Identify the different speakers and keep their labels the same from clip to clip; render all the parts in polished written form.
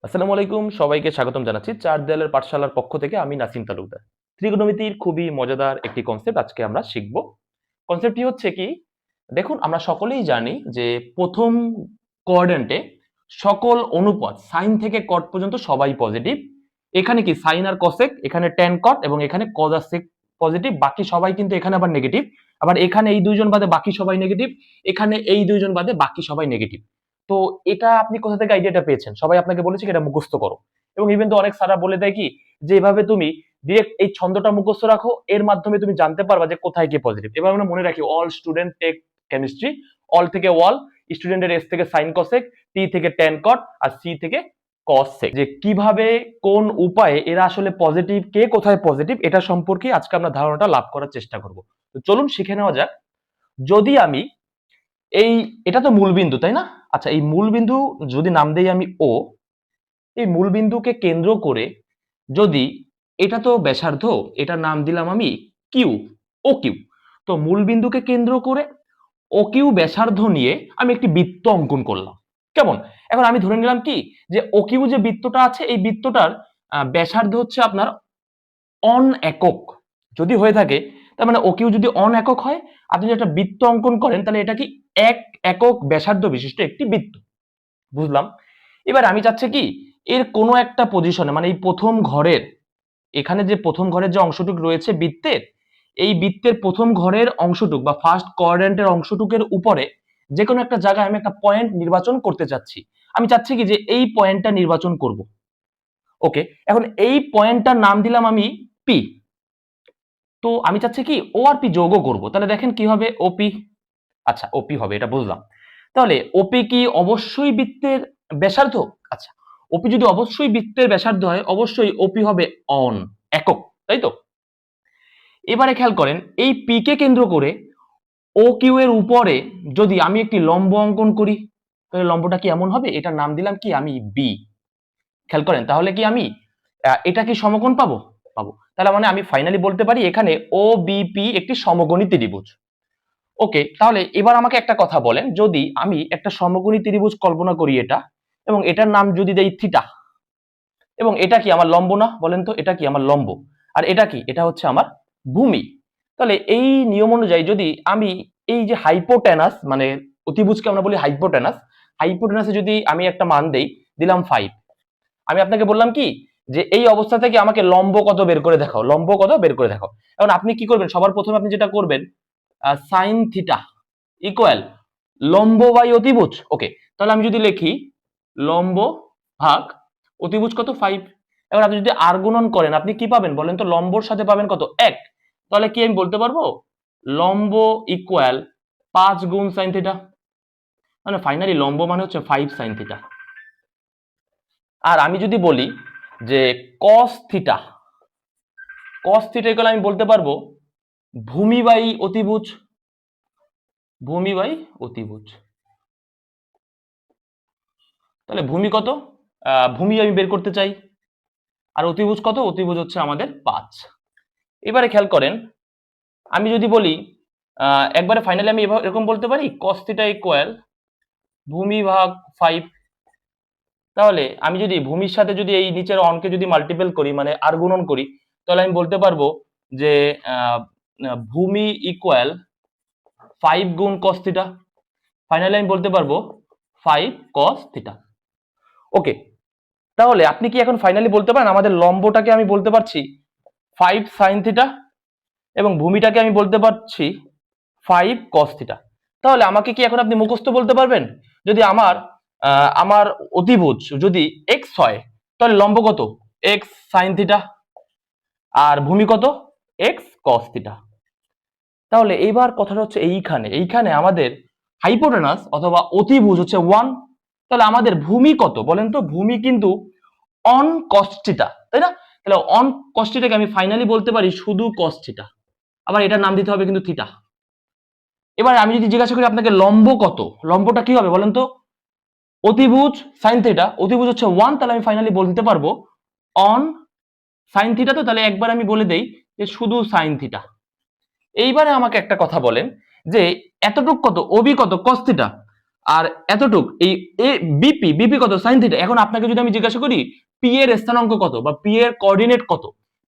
Speaker 1: আসসালামু আলাইকুম, সবাইকে স্বাগতম জানাচ্ছি চার দেয়ালের পাঠশালার পক্ষ থেকে। আমি নাসিম তালুকদার। ত্রিকোণমিতির খুবই মজাদার একটি কনসেপ্ট আজকে আমরা শিখব। কনসেপ্টটি হচ্ছে কি, দেখুন আমরা সকলেই জানি যে প্রথম কোয়াড্র্যান্টে সকল অনুপাত সাইন থেকে কট পর্যন্ত সবাই পজিটিভ। এখানে কি সাইন আর কসেক, এখানে ট্যান কট এবং এখানে কজ আর সেক পজিটিভ, বাকি সবাই কিন্তু এখানে আবার নেগেটিভ। আবার এখানে এই দুইজন বাদে বাকি সবাই নেগেটিভ, এখানে এই দুইজন বাদে বাকি সবাই নেগেটিভ। তো এটা আপনি কোথা থেকে আইডিয়াটা পেয়েছেন? সবাই আপনাকে বলেছে কি এটা মুখস্থ করো, এবং ইভেন তো অনেক স্যাররা বলে দেয় কি যে এভাবে তুমি ডিরেক্ট এই ছন্দটা মুখস্থ রাখো, এর মাধ্যমে তুমি জানতে পারবা যে কোথায় কি পজিটিভ। এবার আমরা মনে রাখি all student take chemistry, all থেকে ওয়াল, স্টুডেন্টের এস থেকে সাইন কসেক, টি থেকে ট্যান কট আর সি থেকে কস সেক। যে কিভাবে কোন উপায়ে এরা আসলে পজিটিভ, কে কোথায় পজিটিভ, এটা সম্পর্কে আজকে আমরা ধারণাটা লাভ করার চেষ্টা করব। তো চলুন শিখে নেওয়া যাক। যদি আমি এই, এটা তো মূল বিন্দু তাই না? আচ্ছা, এই মূল বিন্দু যদি নাম দেই আমি ও, এই মূল বিন্দুকে কেন্দ্র করে যদি, এটা তো ব্যাসার্ধ, এটার নাম দিলাম আমি কিউ, ও কিউ। তো মূল বিন্দুকে কেন্দ্র করে ও কিউ ব্যাসার্ধ নিয়ে আমি একটি বৃত্ত অঙ্কন করলাম। কেমন? এখন আমি ধরে নিলাম কি যে ও কিউ যে বৃত্তটা আছে, এই বৃত্তটার ব্যাসার্ধ হচ্ছে আপনার অন একক যদি হয়ে থাকে, তার মানে ও কিউ যদি অন একক হয়, আপনি যদি একটা বৃত্ত অঙ্কন করেন তাহলে এটা কি এক একক ব্যাসার্ধ বিশিষ্ট একটি বৃত্ত। বুঝলাম। এবার আমি চাচ্ছি কি এর কোনো একটা পজিশনে, মানে এই প্রথম ঘরের, এখানে যে প্রথম ঘরের যে অংশটুক রয়েছে বৃত্তের, এই বৃত্তের প্রথম ঘরের অংশটুক বা ফার্স্ট কোয়াড্র্যান্টের অংশটুকের উপরে যে কোনো একটা জায়গায় আমি একটা পয়েন্ট নির্বাচন করতে চাচ্ছি। আমি চাচ্ছি কি যে এই পয়েন্টটা নির্বাচন করব। ওকে, এখন এই পয়েন্টটার নাম দিলাম আমি পি। তো আমি চাচ্ছি কি ও আর পি যোগও করব, তাহলে দেখেন কি হবে, ওপি। আচ্ছা, ওপি হবে, এটা বুঝলাম। তাহলে ওপি কি অবশ্যই বৃত্তের ব্যাসার্ধ? আচ্ছা, ওপি যদি অবশ্যই বৃত্তের ব্যাসার্ধ হয়, অবশ্যই ওপি হবে অন একক, তাই তো? এবারে খেয়াল করেন, এই পি কে কেন্দ্র করে ও কিউ এর উপরে যদি আমি একটি লম্ব অঙ্কন করি, তাহলে লম্বটা কি এমন হবে, এটার নাম দিলাম কি আমি বি। খেয়াল করেন, তাহলে কি আমি এটা কি সমকোণ পাবো? পাবো। তাহলে মানে আমি ফাইনালি বলতে পারি এখানে ও বিপি একটি সমকোণী ত্রিভুজ। ওকে, তাহলে এবার আমাকে একটা কথা বলেন, যদি আমি একটা সমকোণী ত্রিভুজ কল্পনা করি এটা, এবং এটার নাম যদি দেই থিটা, এবং এটা কি আমার লম্ব না? বলেন তো, এটা কি আমার লম্ব, আর এটা কি, এটা হচ্ছে আমার ভূমি। তাহলে এই নিয়ম অনুযায়ী যদি আমি এই যে হাইপোটেনাস, মানে অতিভুজকে আমরা বলি হাইপোটেনাস, হাইপোটেনাসে যদি আমি একটা মান দেই, দিলাম 5, আমি আপনাকে বললাম কি যে এই অবস্থা থেকে আমাকে লম্ব কত বের করে দেখাও, লম্ব কত বের করে দেখাও। এখন আপনি কি করবেন, সবার প্রথমে আপনি যেটা করবেন, সাইন থিটা ইকুয়াল লম্ব বাই অতিভুজ। ওকে, তাহলে আমি যদি লিখি লম্ব ভাগ অতিভুজ কত 5, এবার আপনি যদি আর গুণন করেন আপনি কি পাবেন বলেন তো, লম্বর সাথে পাবেন কত 1, তাহলে কি আমি বলতে পারবো লম্ব ইকুয়াল 5 গুণ সাইন থিটা, মানে ফাইনালি লম্ব মানে হচ্ছে 5 সাইন থিটা। আর আমি যদি বলি যে cos theta, cos theta equal আমি বলতে পারবো ভূমি বাই অতিভুজ, ভূমি বাই অতিভুজ। তাহলে ভূমি কত, ভূমি আমি বের করতে চাই, আর অতিভুজ কত, অতিভুজ হচ্ছে আমাদের 5। এবারে খেয়াল করেন, আমি যদি বলি একবারে ফাইনালি আমি এরকম বলতে পারি cos থিটা ইকুয়াল ভূমি ভাগ 5। তাহলে আমি যদি ভূমির সাথে যদি এই নিচের অনকে যদি মাল্টিপল করি, মানে আর গুণন করি, তাহলে আমি বলতে পারবো যে ভূমি ইকুয়াল 5 গুণ cos থিটা। ফাইনালি আমি বলতে পারবো 5 cos থিটা। ওকে, তাহলে আপনি কি এখন ফাইনালি বলতে পারেন আমাদের লম্বটাকে আমি বলতে পারছি 5 sin থিটা, এবং ভূমিটাকে আমি বলতে পারছি 5 cos থিটা। তাহলে আমাকে কি এখন আপনি মুখস্থ বলতে পারবেন, যদি আমার আমার অতিভুজ যদি x হয়, তাহলে লম্ব কত x sin থিটা, আর ভূমি কত x cos থিটা। তাহলে এইবার কথাটা হচ্ছে এইখানে, এইখানে আমাদের হাইপোটেনাস অথবা অতিভুজ হচ্ছে 1, তাহলে আমাদের ভূমি কত বলেন তো, ভূমি কিন্তু অন cos থিটা, তাই না? তাহলে অন cos থিটাকে আমি ফাইনালি বলতে পারি শুধু cos থিটা, আবার এটার নাম দিতে হবে কিন্তু থিটা। এবার আমি যদি জিজ্ঞাসা করি আপনাকে লম্ব কত, লম্বটা কি হবে বলেন তো, অতিভুজ sin থিটা, অতিভুজ হচ্ছে 1, তাহলে আমি ফাইনালি বলতে পারবো অন sin থিটা। তো তাহলে একবার আমি বলে দেই যে শুধু sin থিটা। এইবারে আমাকে একটা কথা বলেন যে এতটুক কত, ওবি কত cos থিটা, আর এতটুক এই বিপি কত সাইন থিটা। এখন আপনাকে যদি আমি জিজ্ঞাসা করি পি এর স্থানাঙ্ক কত বা পি এর কোঅর্ডিনেট কত,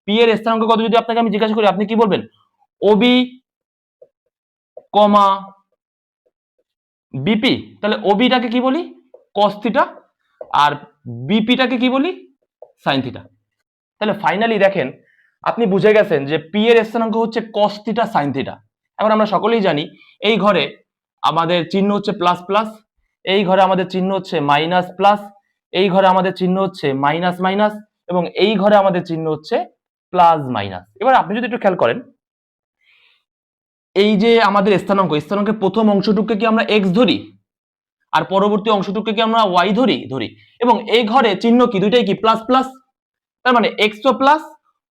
Speaker 1: পি এর স্থানাঙ্ক কত যদি আপনাকে আমি জিজ্ঞাসা করি, আপনি কি বলবেন? ওবি কমা বিপি। তাহলে ওবিটাকে কি বলি? কস থিটা, আর বিপিটাকে কি বলি? Sine theta. তাহলে ফাইনালি দেখেন আপনি বুঝে গেছেন যে পি এর স্থানাঙ্ক হচ্ছে কস থিটা সাইন থিটা। এখন আমরা সকলেই জানি এই ঘরে আমাদের চিহ্ন হচ্ছে প্লাস প্লাস, এই ঘরে আমাদের চিহ্ন হচ্ছে মাইনাস প্লাস, এই ঘরে আমাদের চিহ্ন হচ্ছে মাইনাস মাইনাস, এবং এই ঘরে আমাদের চিহ্ন হচ্ছে প্লাস মাইনাস। এবার আপনি যদি একটু খেয়াল করেন, এই যে আমাদের স্থানাঙ্কের প্রথম অংশটুকুকে কি আমরা এক্স ধরি, আর পরবর্তী অংশটুকুকে কি আমরা ওয়াই ধরি, এবং এই ঘরে চিহ্ন কি দুইটাই কি প্লাস প্লাস, তার মানে এক্স ও প্লাস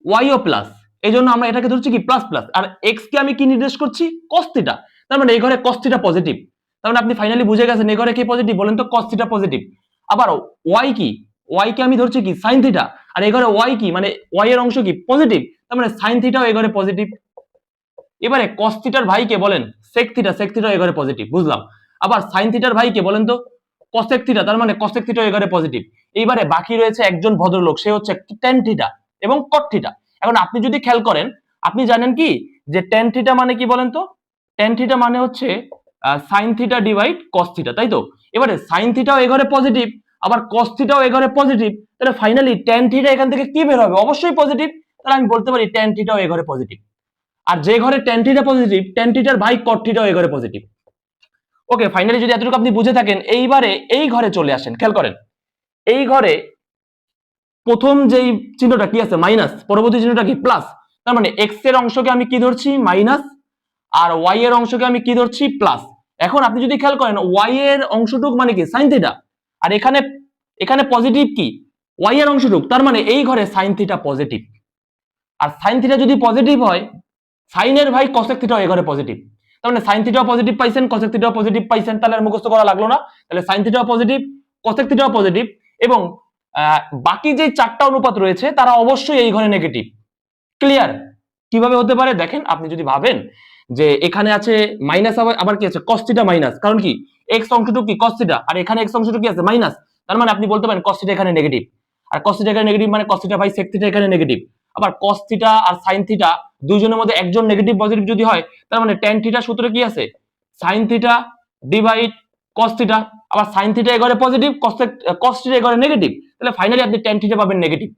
Speaker 1: ওয়াই ও প্লাস, এই জন্য আমরা এটাকে ধরছি কি প্লাস প্লাস। আর এক্স কে আমি কি নির্দেশ করছি? কস থিটা, তার মানে এই ঘরে কস থিটা পজিটিভ। তার মানে আপনি ফাইনালি বুঝে গেছেন এই ঘরে কি পজিটিভ, বলেন তো? Cos theta positive. আবার ওয়াই কি? ওয়াই কে আমি ধরছি কি সাইন থিটা, আর এই ঘরে ওয়াই কি, মানে ওয়াই এর অংশ কি পজিটিভ, তার মানে সাইন থিটাও এই ঘরে পজিটিভ। এবারে কস থিটার ভাইকে বলেন সেক থিটা, সেক থিটা এই ঘরে পজিটিভ, বুঝলাম। আবার সাইন থিটার ভাইকে বলেন তো কসেক থিটা, তার মানে কসেক থিটা এই ঘরে পজিটিভ। এইবারে বাকি রয়েছে একজন ভদ্রলোক, সে হচ্ছে ট্যান থিটা এবং কট থিটা। এখন আপনি যদি খেয়াল করেন, আপনি জানেন কি যে ট্যান থিটা মানে কি বলেন তো? ট্যান থিটা মানে হচ্ছে sign theta divide cos theta, তাই তো? এবারে সাইন থিটাও এই ঘরে পজিটিভ, আবার কস থিটাও এই ঘরে পজিটিভ, তাহলে ফাইনালি ট্যান থিটা এখান থেকে কি বের হবে? অবশ্যই পজিটিভ। তাহলে আমি বলতে পারি ট্যান থিটাও এই ঘরে পজিটিভ। আর যে ঘরে ট্যান থিটা পজিটিভ, ট্যান থিটার ভাই কট থিটাও এই ঘরে পজিটিভ। ওকে, ফাইনালি যদি এতটুকু আপনি বুঝে থাকেন, এইবারে এই ঘরে চলে আসেন, খেয়াল করেন এই ঘরে প্রথম যেই চিহ্নটা কি আছে মাইনাস, পরবর্তী চিহ্নটা কি প্লাস, তার মানে এক্স এর অংশকে আমি কি ধরছি? মাইনাস, আর ওয়াই এর অংশকে আমি কি ধরছি? প্লাস। এখন আপনি যদি খেয়াল করেন ওয়াই এর অংশটুক মানে কি সাইন থিটা, আর এখানে এখানে পজিটিভ কি ওয়াই এর অংশটুক, তার মানে এই ঘরে সাইন থিটা পজিটিভ। আর সাইন থিটা যদি পজিটিভ হয়, সাইনের ভাই কসেক থিটাও এই ঘরে পজিটিভ, তার মানে সাইন থিটাও পজিটিভ পাইছেন, কসেক থিটাও পজিটিভ পাইছেন, তাহলে আর মুখস্থ করা লাগলো না। তাহলে সাইন থিটাও পজিটিভ, কসেক থিটাও পজিটিভ, এবং বাকি যে চারটা অনুপাত রয়েছে তারা অবশ্যই এই ঘরে নেগেটিভ। ক্লিয়ার? কিভাবে হতে পারে দেখেন, আপনি যদি ভাবেন যে এখানে আছে মাইনাস, আবার কি আছে কস থিটা মাইনাস, কারণ কি এক্স অংশটুকু কি কস থিটা, আর এখানে এক্স অংশটুকু কি আছে মাইনাস, তার মানে আপনি বলতে পারেন কস থিটা এখানে নেগেটিভ, আর কস থিটা এখানে নেগেটিভ মানে cos theta by sec theta এখানে নেগেটিভ। আবার কস থিটা আর সাইন থিটা দুইজনের মধ্যে একজন নেগেটিভ পজিটিভ যদি হয়, তার মানে ট্যান থিটা সূত্রে কি আছে? Sine theta divide cos theta. আবার সাইন থিটা এঘরে পজিটিভ, কস থিটা এঘরে নেগেটিভ, তাহলে ফাইনালি আপনি ট্যান থিটা পাবেন নেগেটিভ,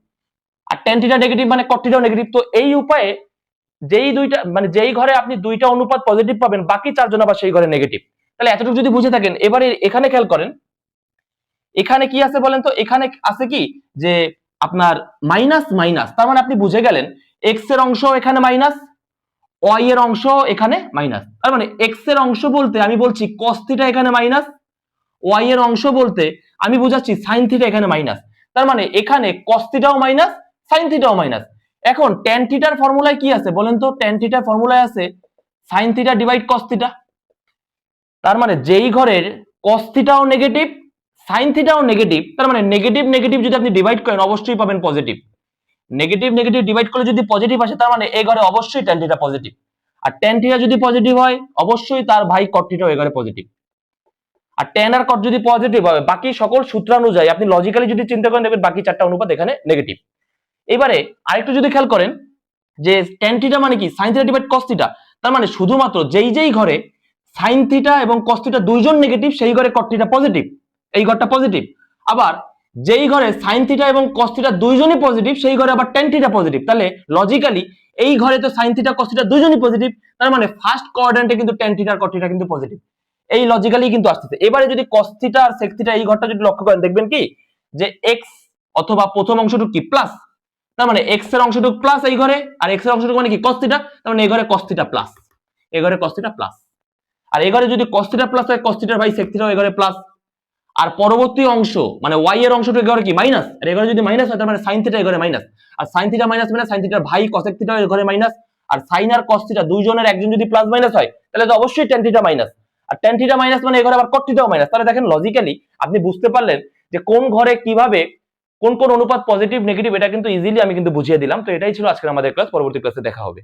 Speaker 1: আর ট্যান থিটা নেগেটিভ মানে কট থিটাও নেগেটিভ। তো এই উপায়ে যেই দুইটা মানে যেই ঘরে আপনি দুইটা অনুপাত পজিটিভ পাবেন, বাকি চারজন আবার সেই ঘরে নেগেটিভ। তাহলে এতটুকু যদি বুঝে থাকেন, এবারে এখানে খেয়াল করেন এখানে কি আছে বলেন তো? এখানে আছে কি যে আপনার মাইনাস মাইনাস, তার মানে আপনি বুঝে গেলেন এক্স এর অংশ এখানে মাইনাস, ওয়াই এর অংশ এখানে মাইনাস, তার মানে এক্স এর অংশ বলতে আমি বলছি কস থিটা এখানে মাইনাস, ওয়াই এর অংশ বলতে আমি বুঝাচ্ছি সাইন থিটা এখানে মাইনাস, তার মানে এখানে কস থিটাও মাইনাস, সাইন থিটাও মাইনাস। এখন ট্যান থিটার ফর্মুলায় কি আছে বলেন তো? ট্যান থিটার ফর্মুলায় আছে sine theta divide cos theta, তার মানে যেই ঘরের কস থিটাও নেগেটিভ, সাইন থিটাও নেগেটিভ, তার মানে নেগেটিভ নেগেটিভ যদি আপনি ডিভাইড করেন অবশ্যই পাবেন পজিটিভ। নেগেটিভ নেগেটিভ ডিভাইড করলে যদি পজিটিভ আসে, তার মানে এই ঘরে অবশ্যই ট্যান থিটা পজিটিভ, আর ট্যান থিটা যদি পজিটিভ হয় অবশ্যই তার ভাই কট থিটাও এই ঘরে পজিটিভ। আর ট্যান আর কট যদি পজিটিভ হয়, বাকি সকল সূত্রানুযায়ী আপনি লজিক্যালি যদি চিন্তা করেন দেখবেন বাকি চারটা অনুপাত এখানে নেগেটিভ। এবারে আরেকটু যদি খেয়াল করেন যে ট্যান থিটা মানে কি sign theta divide cos theta, তার মানে শুধুমাত্র যেই যেই ঘরে সাইন থিটা এবং কস থিটা দুইজন নেগেটিভ সেই ঘরে কট থিটা পজিটিভ, এই ঘরটা পজিটিভ। আবার যেই ঘরে সাইন থিটা এবং কস থিটা দুইজনই পজিটিভ সেই ঘরে আবার ট্যান থিটা পজিটিভ, তাহলে লজিক্যালি এই ঘরে তো সাইন থিটা কস থিটা দুইজনই পজিটিভ, তার মানে ফার্স্ট কোয়াড্র্যান্টে কিন্তু ট্যান থিটা আর কট থিটা কিন্তু পজিটিভ। এই লজিক্যালি কিন্তু আসতেছে। এবারে যদি কস থিটা আর সেক থিটা এই ঘরটা যদি লক্ষ্য করেন দেখবেন কি যে এক্স অথবা প্রথম অংশটুকু কি প্লাস, তার মানে এক্স এর অংশটুকু প্লাস এই ঘরে, আর এক্স এর অংশটুকু মানে কি কস থিটা, তার মানে এই ঘরে কস থিটা প্লাস, এই ঘরে কস থিটা প্লাস। আর এই ঘরে যদি কস থিটা প্লাস হয় কস থিটার ভাই সেক থিটাও এই ঘরে প্লাস। আর পরবর্তী অংশ মানে ওয়াই এর অংশটুকু এই ঘরে কি মাইনাস, আর এই ঘরে যদি মাইনাস হয় তার মানে সাইন থিটা এই ঘরে মাইনাস, আর সাইন থিটা মাইনাস মানে সাইন থিটার ভাই কসেক থিটা এই ঘরে মাইনাস, আর সাইন আর কস থিটা দুইজনের একজন যদি প্লাস মাইনাস হয় তাহলে তো অবশ্যই ট্যান থিটা মাইনাস, আর ট্যান থিটা মাইনাস মানে এই ঘরে আবার কট থিটাও মাইনাস। তাহলে দেখেন লজিক্যালি আপনি বুঝতে পারলেন যে কোন ঘরে কিভাবে কোন কোন অনুপাত পজিটিভ নেগেটিভ, এটা কিন্তু ইজিলি আমি কিন্তু বুঝিয়ে দিলাম। তো এটাই ছিল আজকের আমাদের ক্লাস, পরবর্তী ক্লাসে দেখা হবে।